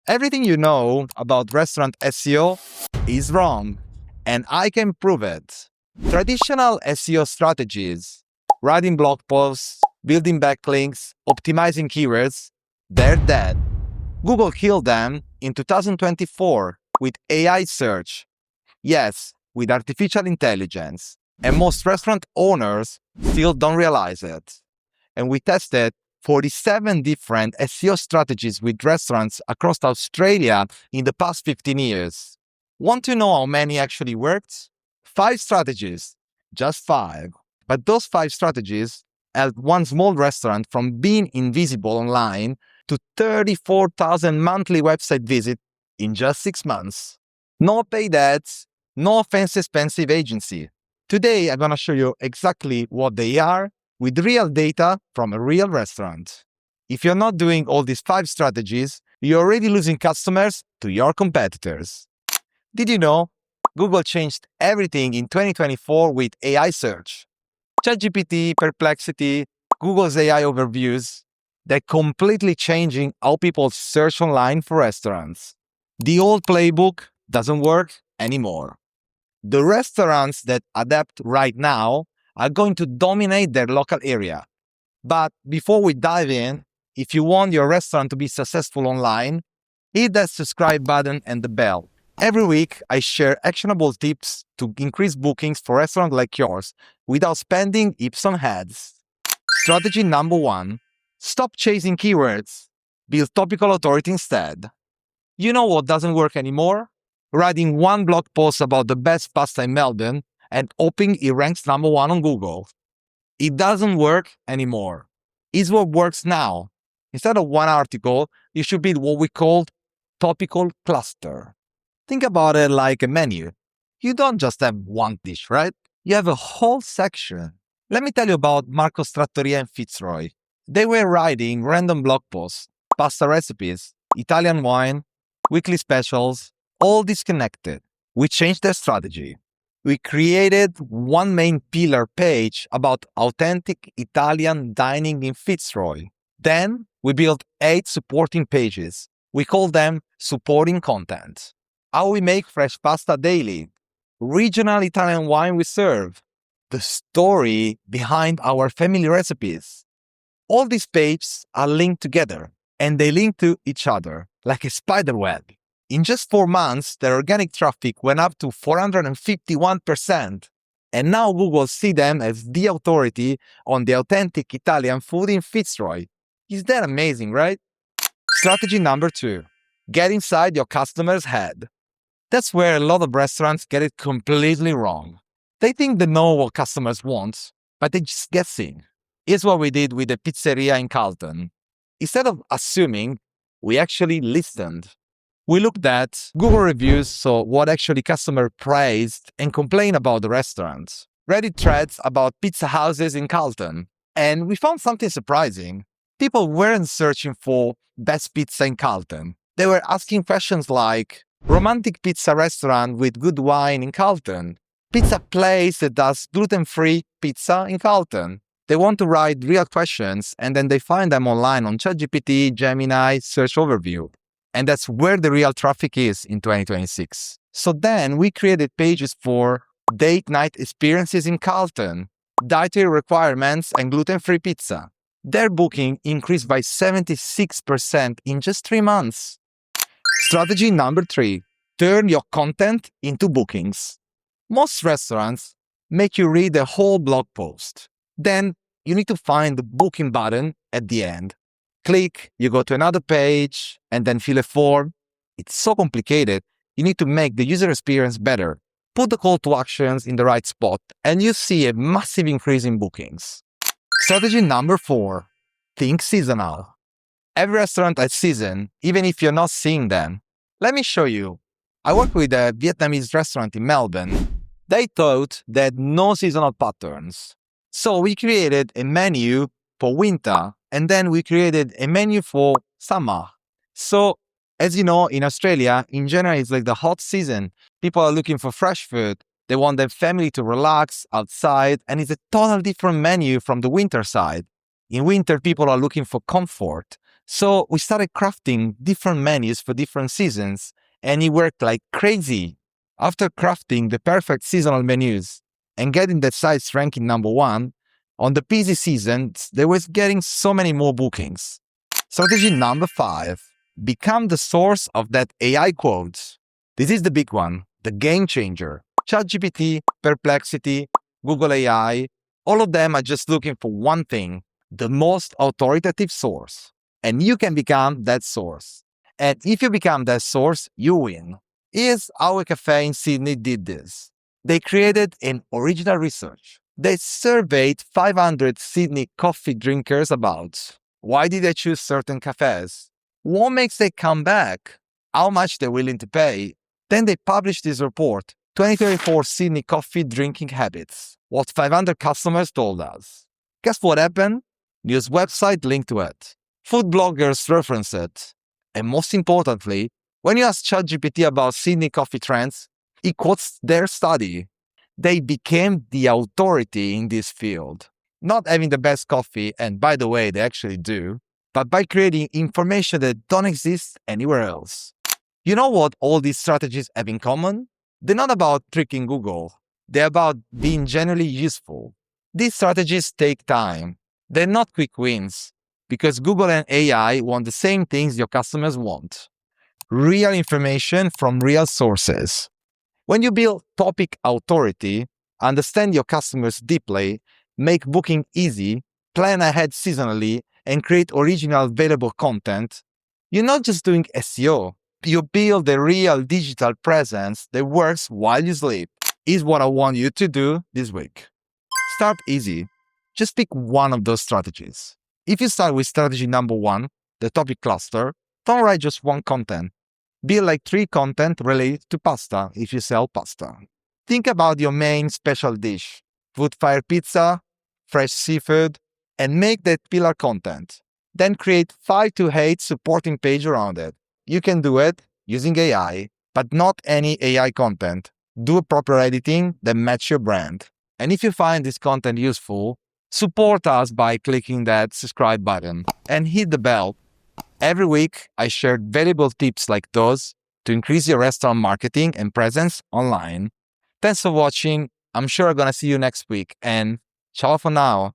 Everything you know about restaurant SEO is wrong, and I can prove it. Traditional SEO strategies, writing blog posts, building backlinks, optimizing keywords, they're dead. Google killed them in 2024 with AI search. Yes, with artificial intelligence. And most restaurant owners still don't realize it. And we tested 47 different SEO strategies with restaurants across Australia in the past 15 years. Want to know how many actually worked? 5 strategies, just 5. But those 5 strategies helped one small restaurant from being invisible online to 34,000 monthly website visits in just 6 months. No paid ads, no fancy expensive agency. Today, I'm going to show you exactly what they are with real data from a real restaurant. If you're not doing all these 5 strategies, you're already losing customers to your competitors. Did you know Google changed everything in 2024 with AI search? ChatGPT, Perplexity, Google's AI overviews, they're completely changing how people search online for restaurants. The old playbook doesn't work anymore. The restaurants that adapt right now are going to dominate their local area. But before we dive in, if you want your restaurant to be successful online, hit that subscribe button and the bell. Every week, I share actionable tips to increase bookings for restaurants like yours without spending heaps on ads. Strategy number 1, stop chasing keywords. Build topical authority instead. You know what doesn't work anymore? Writing one blog post about the best pasta in Melbourne and hoping it ranks number 1 on Google. It doesn't work anymore. It's what works now. Instead of one article, you should build what we call topical cluster. Think about it like a menu. You don't just have one dish, right? You have a whole section. Let me tell you about Marco's Trattoria and Fitzroy. They were writing random blog posts, pasta recipes, Italian wine, weekly specials, all disconnected. We changed their strategy. We created one main pillar page about authentic Italian dining in Fitzroy. Then we built 8 supporting pages. We call them supporting content. How we make fresh pasta daily. Regional Italian wine we serve. The story behind our family recipes. All these pages are linked together, and they link to each other like a spider web. In just 4 months, their organic traffic went up to 451%. And now Google sees them as the authority on the authentic Italian food in Fitzroy. Is that amazing, right? Strategy number 2, get inside your customer's head. That's where a lot of restaurants get it completely wrong. They think they know what customers want, but they're just guessing. Here's what we did with the pizzeria in Carlton. Instead of assuming, we actually listened. We looked at Google reviews, so what actually customers praised and complained about the restaurant. Reddit threads about pizza houses in Carlton. And we found something surprising. People weren't searching for best pizza in Carlton. They were asking questions like, romantic pizza restaurant with good wine in Carlton. Pizza place that does gluten-free pizza in Carlton. They want to write real questions, and then they find them online on ChatGPT, Gemini, Search Overview. And that's where the real traffic is in 2026. So then we created pages for date night experiences in Carlton, dietary requirements, and gluten-free pizza. Their booking increased by 76% in just 3 months. Strategy number 3, turn your content into bookings. Most restaurants make you read the whole blog post. Then you need to find the booking button at the end. Click, you go to another page, and then fill a form. It's so complicated. You need to make the user experience better. Put the call to actions in the right spot, and you see a massive increase in bookings. Strategy number 4, think seasonal. Every restaurant has season, even if you're not seeing them. Let me show you. I work with a Vietnamese restaurant in Melbourne. They thought they had no seasonal patterns. So we created a menu for winter, and then we created a menu for summer. So, as you know, in Australia, in January, it's like the hot season. People are looking for fresh food. They want their family to relax outside, and it's a totally different menu from the winter side. In winter, people are looking for comfort. So we started crafting different menus for different seasons, and it worked like crazy. After crafting the perfect seasonal menus and getting the sites ranking number one, on the busy seasons, they was getting so many more bookings. Strategy number 5, become the source of that AI quote. This is the big one, the game changer. ChatGPT, Perplexity, Google AI, all of them are just looking for one thing, the most authoritative source. And you can become that source. And if you become that source, you win. Here's how a cafe in Sydney did this. They created an original research. They surveyed 500 Sydney coffee drinkers about why did they choose certain cafes, what makes they come back, how much they're willing to pay. Then they published this report, 2024 Sydney coffee drinking habits, what 500 customers told us. Guess what happened? News website linked to it. Food bloggers reference it. And most importantly, when you ask ChatGPT about Sydney coffee trends, it quotes their study. They became the authority in this field. Not having the best coffee, and by the way, they actually do, but by creating information that don't exist anywhere else. You know what all these strategies have in common? They're not about tricking Google. They're about being generally useful. These strategies take time. They're not quick wins, because Google and AI want the same things your customers want. Real information from real sources. When you build topic authority, understand your customers deeply, make booking easy, plan ahead seasonally, and create original valuable content, you're not just doing SEO. You build a real digital presence that works while you sleep. Is what I want you to do this week. Start easy. Just pick one of those strategies. If you start with strategy number 1, the topic cluster, don't write just one content. Build like 3 content related to pasta if you sell pasta. Think about your main special dish, wood fire pizza, fresh seafood, and make that pillar content. Then create 5 to 8 supporting page around it. You can do it using AI, but not any AI content. Do proper editing that match your brand. And if you find this content useful, support us by clicking that subscribe button and hit the bell. Every week, I share valuable tips like those to increase your restaurant marketing and presence online. Thanks for watching. I'm sure I'm gonna see you next week, and ciao for now.